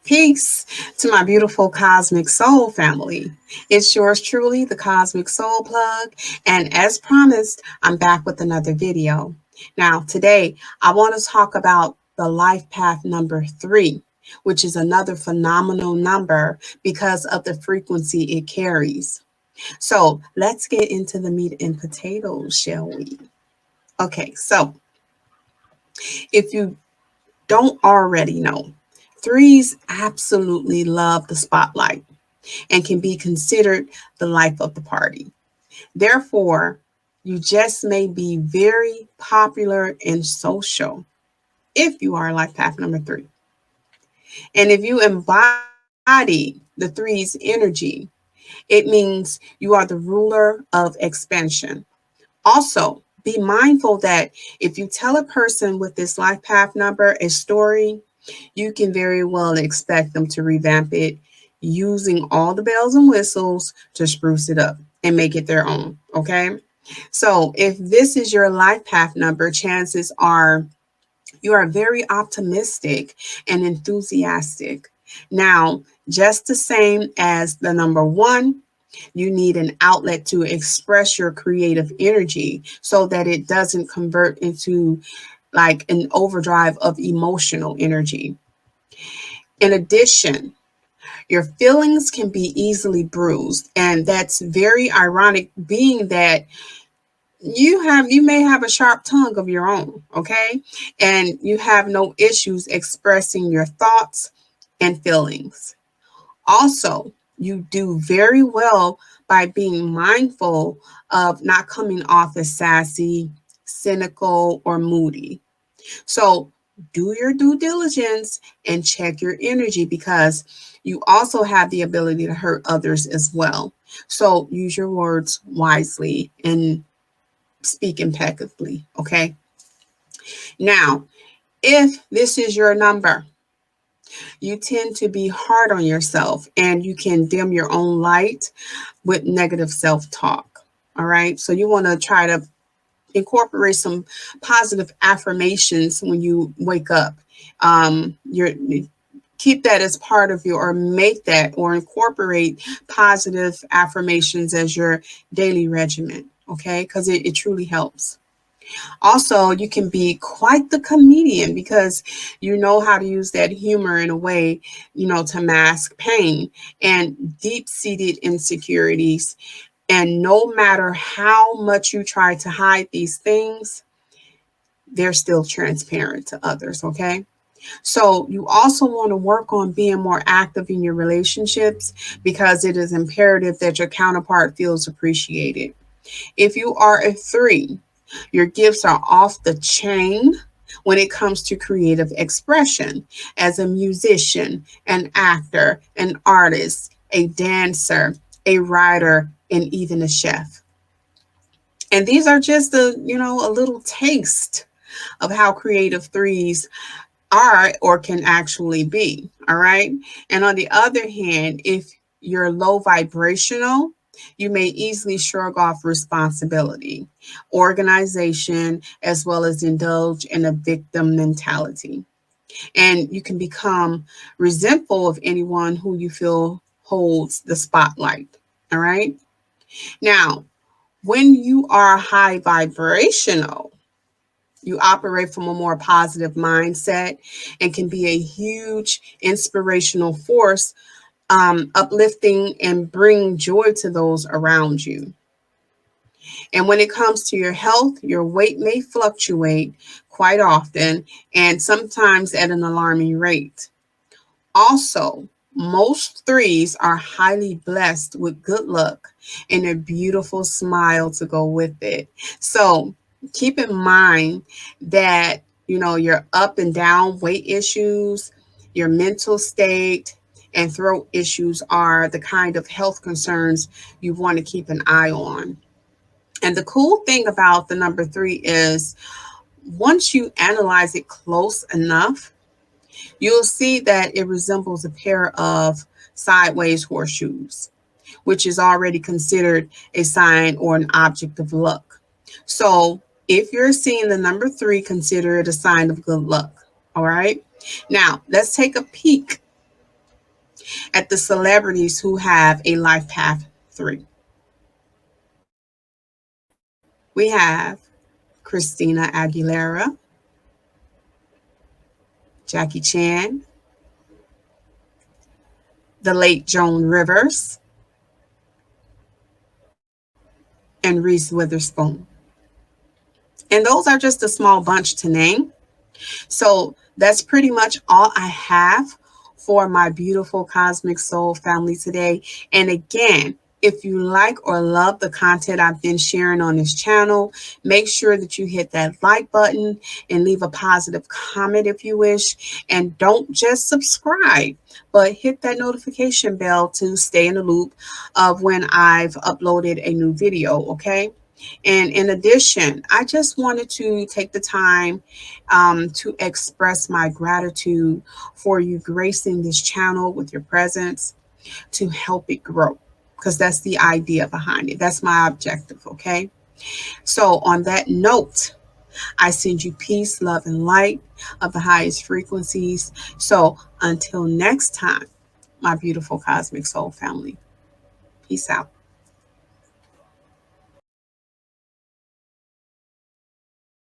Peace to my beautiful Cosmiq Soul family. It's yours truly, the Cosmiq Soul Plug. And as promised, I'm back with another video. Now, today, I want to talk about the life path number 3, which is another phenomenal number because of the frequency it carries. So let's get into the meat and potatoes, shall we? Okay, so if you don't already know, threes absolutely love the spotlight and can be considered the life of the party. Therefore, you just may be very popular and social if you are life path number 3. And if you embody the three's energy, it means you are the ruler of expansion. Also, be mindful that if you tell a person with this life path number a story, you can very well expect them to revamp it using all the bells and whistles to spruce it up and make it their own. Okay. So, if this is your life path number, chances are you are very optimistic and enthusiastic. Now, just the same as the number 1, you need an outlet to express your creative energy so that it doesn't convert into like an overdrive of emotional energy. In addition, your feelings can be easily bruised, and that's very ironic being that you may have a sharp tongue of your own, okay? And you have no issues expressing your thoughts and feelings. Also, you do very well by being mindful of not coming off as sassy, cynical, or moody. So, do your due diligence and check your energy because you also have the ability to hurt others as well. So, use your words wisely and speak impeccably, okay? Now, if this is your number, you tend to be hard on yourself and you can dim your own light with negative self talk. All right. So you want to try to incorporate some positive affirmations when you wake up. You're keep that as part of your, or make that or incorporate positive affirmations as your daily regimen. Okay. Because it truly helps. Also, you can be quite the comedian because you know how to use that humor in a way, to mask pain and deep seated insecurities. And no matter how much you try to hide these things, they're still transparent to others, okay? So, you also want to work on being more active in your relationships because it is imperative that your counterpart feels appreciated. If you are a 3, your gifts are off the chain when it comes to creative expression as a musician, an actor, an artist, a dancer, a writer, and even a chef. And these are just a little taste of how creative threes are or can actually be. All right. And on the other hand, if you're low vibrational, you may easily shrug off responsibility, organization, as well as indulge in a victim mentality. And you can become resentful of anyone who you feel holds the spotlight. All right. Now, when you are high vibrational, you operate from a more positive mindset and can be a huge inspirational force, uplifting and bring joy to those around you. And when it comes to your health, your weight may fluctuate quite often and sometimes at an alarming rate. Also, most threes are highly blessed with good luck and a beautiful smile to go with it. So keep in mind that, your up and down weight issues, your mental state, and throat issues are the kind of health concerns you want to keep an eye on. And the cool thing about the number 3 is once you analyze it close enough, you'll see that it resembles a pair of sideways horseshoes, which is already considered a sign or an object of luck. So if you're seeing the number 3, consider it a sign of good luck. All right. Now let's take a peek at the celebrities who have a life path 3. We have Christina Aguilera, Jackie Chan, the late Joan Rivers, and Reese Witherspoon. And those are just a small bunch to name. So that's pretty much all I have for my beautiful Cosmiq Soul family today. And again, if you like or love the content I've been sharing on this channel, make sure that you hit that like button and leave a positive comment if you wish. And don't just subscribe, but hit that notification bell to stay in the loop of when I've uploaded a new video, okay? And in addition, I just wanted to take the time to express my gratitude for you gracing this channel with your presence to help it grow, because that's the idea behind it. That's my objective, okay? So, on that note, I send you peace, love, and light of the highest frequencies. So, until next time, my beautiful Cosmiq Soul family, peace out.